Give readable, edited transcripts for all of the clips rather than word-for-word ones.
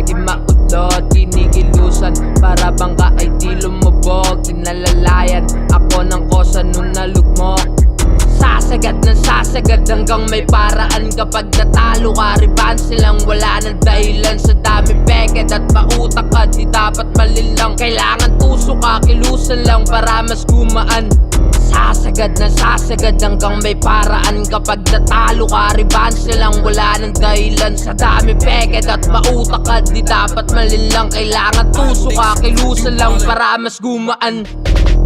di maudlot, kinikilusan para bangka ay di lumubog. Kinalalayan ako ng kosa nung nalugmok. Sasagad ng sasagad hanggang may paraan. Kapag natalo ka, riban silang wala ng dahilan. Sa dami peked at pautak ka, di dapat malilang. Kailangan tuso ka, kilusan lang para mas gumaan. Sasagad ng sasagad hanggang may paraan. Kapag natalo ka, riban silang wala ng dahilan. Sa dami peked at pautak ka, di dapat malilang. Kailangan tuso ka, kilusan lang para mas gumaan.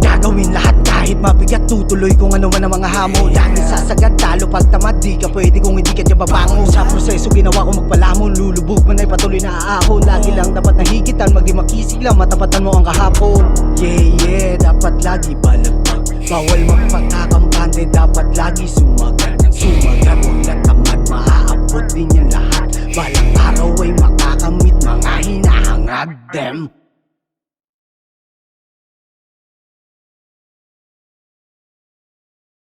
Gagawin lahat kahit mabigat, tutuloy kung ano man ang mga hamon. Laging sasagad, talo pag tamad, di ka pwede kung hindi ka dyan babangon. Sa proseso ginawa ko magpalamon, lulubog man ay patuloy na aahon. Lagi lang dapat nahigitan, magdi makisig lang, matapatan mo ang kahapon. Yeah, dapat lagi balagpag, bawal magpagkakampante, dapat lagi sumagat.